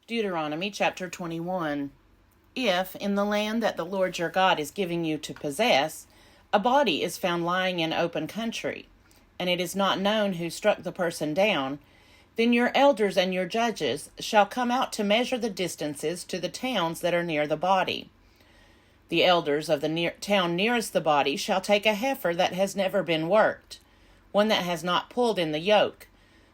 Deuteronomy chapter 21. If, in the land that the Lord your God is giving you to possess, a body is found lying in open country, and it is not known who struck the person down, then your elders and your judges shall come out to measure the distances to the towns that are near the body. The elders of the town nearest the body shall take a heifer that has never been worked, one that has not pulled in the yoke.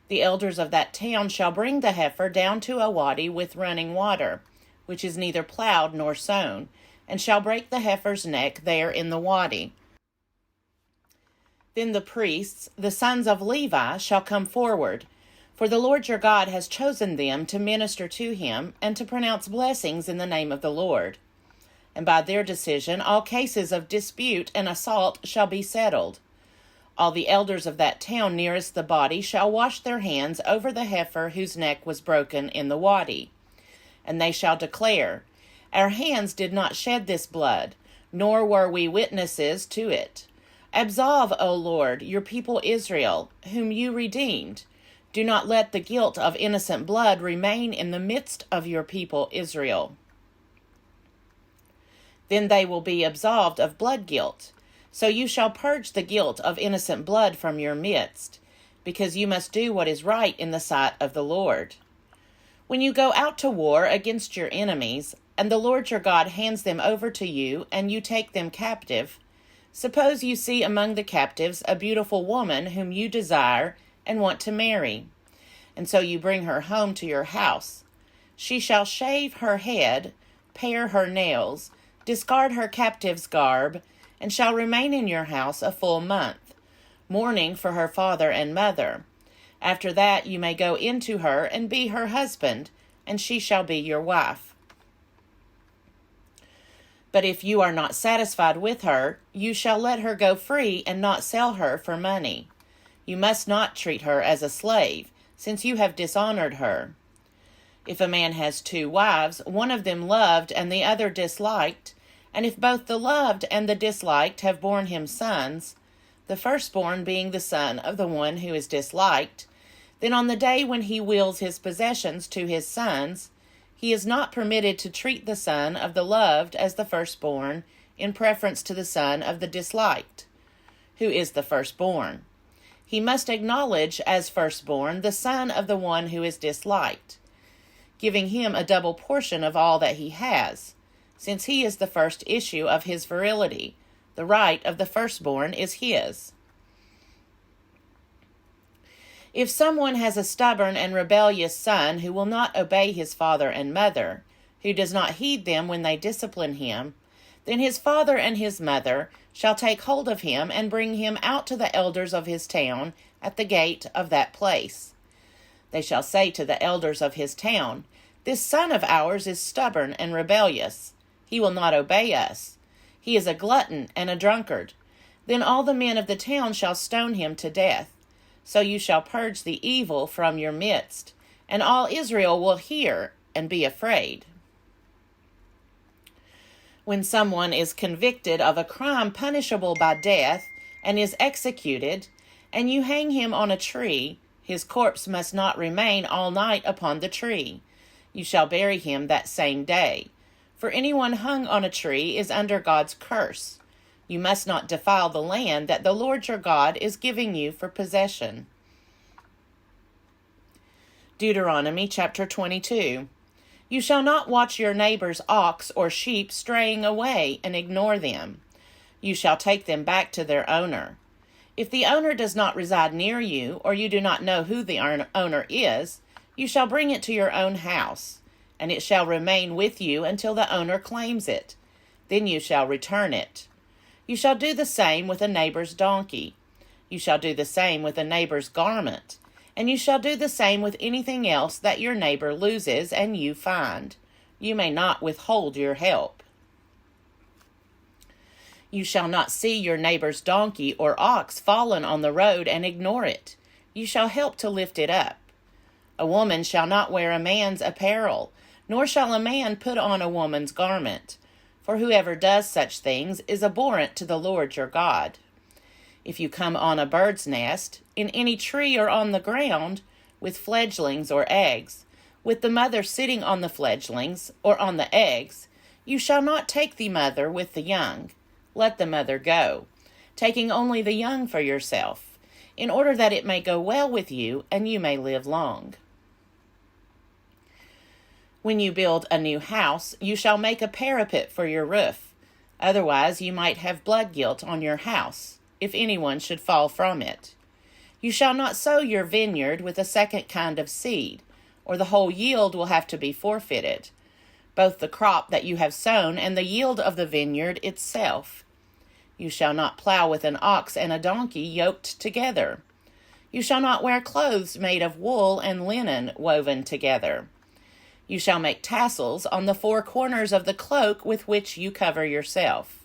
The elders of that town shall bring the heifer down to a wadi with running water, which is neither plowed nor sown, and shall break the heifer's neck there in the wadi. Then the priests, the sons of Levi, shall come forward, for the Lord your God has chosen them to minister to him and to pronounce blessings in the name of the Lord. And by their decision all cases of dispute and assault shall be settled. All the elders of that town nearest the body shall wash their hands over the heifer whose neck was broken in the wadi. And they shall declare, Our hands did not shed this blood, nor were we witnesses to it. Absolve, O Lord, your people Israel, whom you redeemed. Do not let the guilt of innocent blood remain in the midst of your people Israel. Then they will be absolved of blood guilt. So you shall purge the guilt of innocent blood from your midst, because you must do what is right in the sight of the Lord. When you go out to war against your enemies, and the Lord your God hands them over to you, and you take them captive, suppose you see among the captives a beautiful woman whom you desire and want to marry, and so you bring her home to your house. She shall shave her head, pare her nails, discard her captive's garb, and shall remain in your house a full month, mourning for her father and mother. After that you may go in to her and be her husband, and she shall be your wife. But if you are not satisfied with her, you shall let her go free and not sell her for money. You must not treat her as a slave, since you have dishonored her. If a man has 2 wives, one of them loved and the other disliked, and if both the loved and the disliked have borne him sons, the firstborn being the son of the one who is disliked, then on the day when he wills his possessions to his sons, he is not permitted to treat the son of the loved as the firstborn in preference to the son of the disliked, who is the firstborn. He must acknowledge as firstborn the son of the one who is disliked, giving him a double portion of all that he has, since he is the first issue of his virility. The right of the firstborn is his. If someone has a stubborn and rebellious son who will not obey his father and mother, who does not heed them when they discipline him, then his father and his mother shall take hold of him and bring him out to the elders of his town at the gate of that place. They shall say to the elders of his town, This son of ours is stubborn and rebellious. He will not obey us. He is a glutton and a drunkard. Then all the men of the town shall stone him to death. So you shall purge the evil from your midst, and all Israel will hear and be afraid. When someone is convicted of a crime punishable by death and is executed, and you hang him on a tree, his corpse must not remain all night upon the tree. You shall bury him that same day. For anyone hung on a tree is under God's curse. You must not defile the land that the Lord your God is giving you for possession. Deuteronomy chapter 22. You shall not watch your neighbor's ox or sheep straying away and ignore them. You shall take them back to their owner. If the owner does not reside near you, or you do not know who the owner is, you shall bring it to your own house, and it shall remain with you until the owner claims it. Then you shall return it. You shall do the same with a neighbor's donkey. You shall do the same with a neighbor's garment. And you shall do the same with anything else that your neighbor loses and you find. You may not withhold your help. You shall not see your neighbor's donkey or ox fallen on the road and ignore it. You shall help to lift it up. A woman shall not wear a man's apparel, nor shall a man put on a woman's garment. For whoever does such things is abhorrent to the Lord your God. If you come on a bird's nest, in any tree or on the ground, with fledglings or eggs, with the mother sitting on the fledglings or on the eggs, you shall not take the mother with the young. Let the mother go, taking only the young for yourself, in order that it may go well with you and you may live long. When you build a new house, you shall make a parapet for your roof. Otherwise, you might have blood guilt on your house, if anyone should fall from it. You shall not sow your vineyard with a second kind of seed, or the whole yield will have to be forfeited, both the crop that you have sown and the yield of the vineyard itself. You shall not plow with an ox and a donkey yoked together. You shall not wear clothes made of wool and linen woven together. You shall make tassels on the four corners of the cloak with which you cover yourself.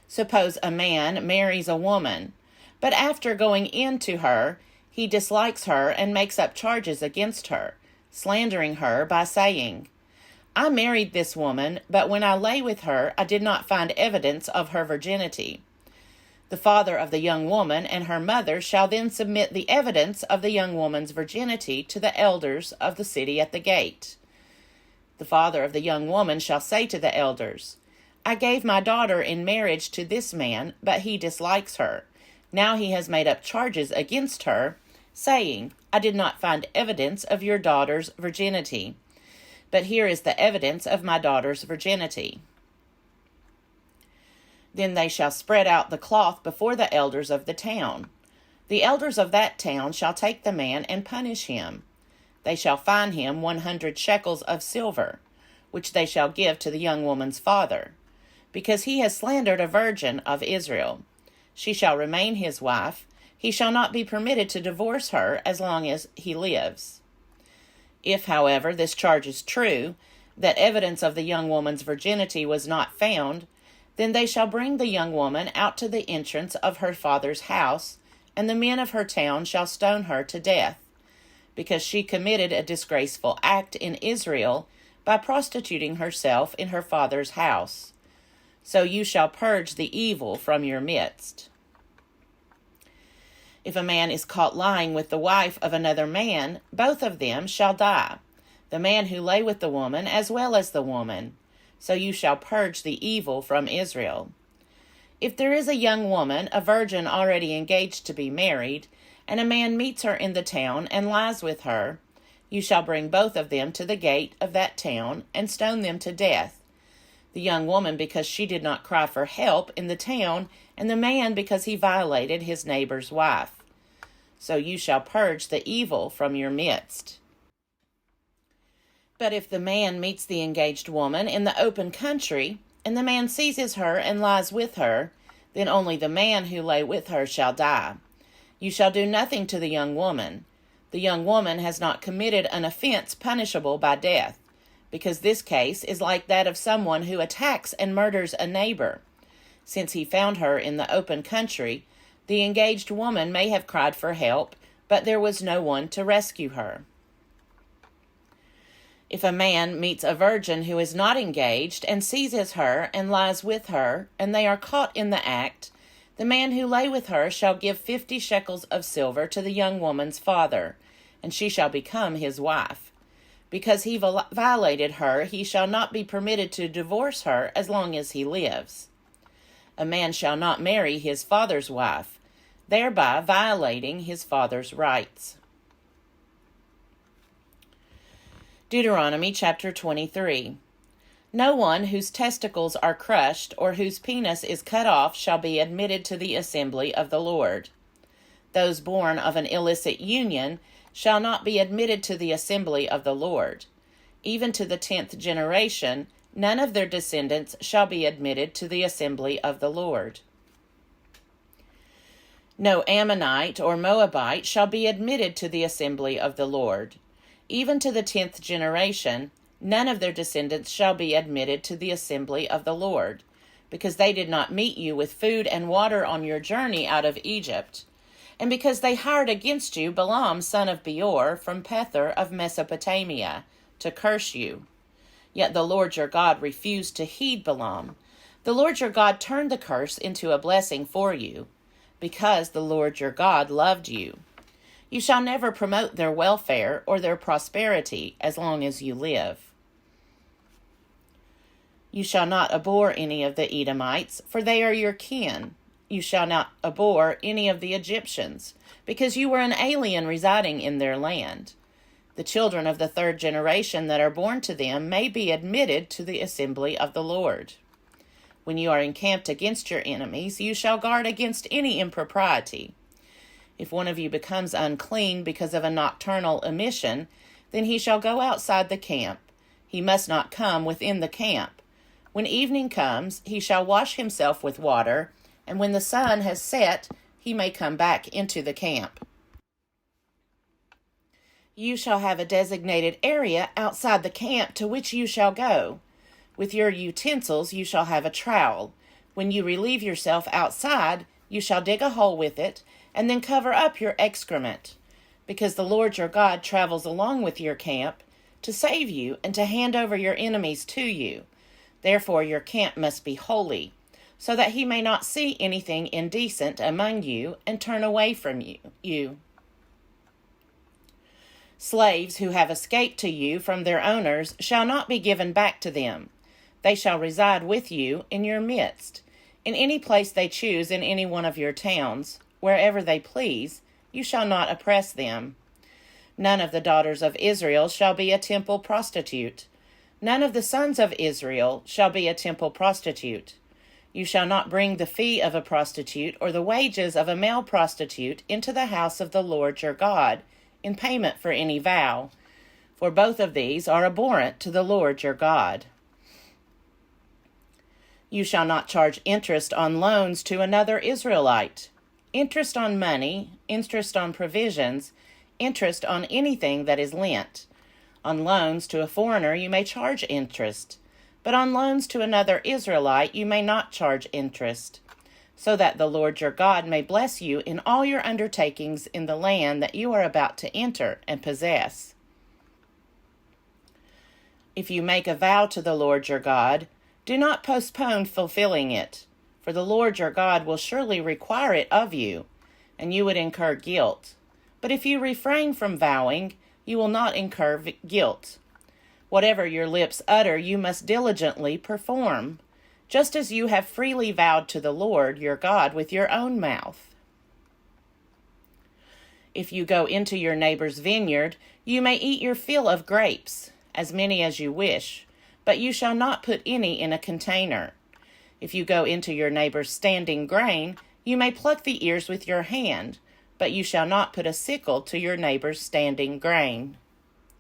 Suppose a man marries a woman, but after going in to her, he dislikes her and makes up charges against her, slandering her by saying, I married this woman, but when I lay with her, I did not find evidence of her virginity. The father of the young woman and her mother shall then submit the evidence of the young woman's virginity to the elders of the city at the gate. The father of the young woman shall say to the elders, I gave my daughter in marriage to this man, but he dislikes her. Now he has made up charges against her, saying, I did not find evidence of your daughter's virginity. But here is the evidence of my daughter's virginity. Then they shall spread out the cloth before the elders of the town. The elders of that town shall take the man and punish him. They shall fine him 100 shekels of silver, which they shall give to the young woman's father, because he has slandered a virgin of Israel. She shall remain his wife. He shall not be permitted to divorce her as long as he lives. If, however, this charge is true, that evidence of the young woman's virginity was not found, then they shall bring the young woman out to the entrance of her father's house, and the men of her town shall stone her to death, because she committed a disgraceful act in Israel by prostituting herself in her father's house. So you shall purge the evil from your midst. If a man is caught lying with the wife of another man, both of them shall die, the man who lay with the woman as well as the woman. So you shall purge the evil from Israel. If there is a young woman, a virgin already engaged to be married, and a man meets her in the town and lies with her, you shall bring both of them to the gate of that town and stone them to death, the young woman because she did not cry for help in the town, and the man because he violated his neighbor's wife. So you shall purge the evil from your midst. But if the man meets the engaged woman in the open country, and the man seizes her and lies with her, then only the man who lay with her shall die. You shall do nothing to the young woman. The young woman has not committed an offense punishable by death, because this case is like that of someone who attacks and murders a neighbor. Since he found her in the open country, the engaged woman may have cried for help, but there was no one to rescue her. If a man meets a virgin who is not engaged and seizes her and lies with her, and they are caught in the act, the man who lay with her shall give 50 shekels of silver to the young woman's father, and she shall become his wife. Because he violated her, he shall not be permitted to divorce her as long as he lives. A man shall not marry his father's wife, thereby violating his father's rights. Deuteronomy chapter 23. No one whose testicles are crushed or whose penis is cut off shall be admitted to the assembly of the Lord. Those born of an illicit union shall not be admitted to the assembly of the Lord. Even to the 10th generation, none of their descendants shall be admitted to the assembly of the Lord. No Ammonite or Moabite shall be admitted to the assembly of the Lord. Even to the 10th generation, none of their descendants shall be admitted to the assembly of the Lord, because they did not meet you with food and water on your journey out of Egypt, and because they hired against you Balaam son of Beor from Pethor of Mesopotamia to curse you. Yet the Lord your God refused to heed Balaam. The Lord your God turned the curse into a blessing for you, because the Lord your God loved you. You shall never promote their welfare or their prosperity as long as you live. You shall not abhor any of the Edomites, for they are your kin. You shall not abhor any of the Egyptians, because you were an alien residing in their land. The children of the third generation that are born to them may be admitted to the assembly of the Lord. When you are encamped against your enemies, you shall guard against any impropriety. If one of you becomes unclean because of a nocturnal emission, then he shall go outside the camp. He must not come within the camp. When evening comes, he shall wash himself with water, and when the sun has set, he may come back into the camp. You shall have a designated area outside the camp to which you shall go. With your utensils you shall have a trowel. When you relieve yourself outside, you shall dig a hole with it, and then cover up your excrement, because the Lord your God travels along with your camp to save you and to hand over your enemies to you. Therefore your camp must be holy, so that he may not see anything indecent among you and turn away from you. Slaves who have escaped to you from their owners shall not be given back to them. They shall reside with you in your midst, in any place they choose in any one of your towns, wherever they please. You shall not oppress them. None of the daughters of Israel shall be a temple prostitute. None of the sons of Israel shall be a temple prostitute. You shall not bring the fee of a prostitute or the wages of a male prostitute into the house of the Lord your God in payment for any vow, for both of these are abhorrent to the Lord your God. You shall not charge interest on loans to another Israelite. Interest on money, interest on provisions, interest on anything that is lent. On loans to a foreigner you may charge interest, but on loans to another Israelite you may not charge interest, so that the Lord your God may bless you in all your undertakings in the land that you are about to enter and possess. If you make a vow to the Lord your God, do not postpone fulfilling it, for the Lord your God will surely require it of you, and you would incur guilt. But if you refrain from vowing, you will not incur guilt. Whatever your lips utter, you must diligently perform, just as you have freely vowed to the Lord your God with your own mouth. If you go into your neighbor's vineyard, you may eat your fill of grapes, as many as you wish, but you shall not put any in a container. If you go into your neighbor's standing grain, you may pluck the ears with your hand, but you shall not put a sickle to your neighbor's standing grain.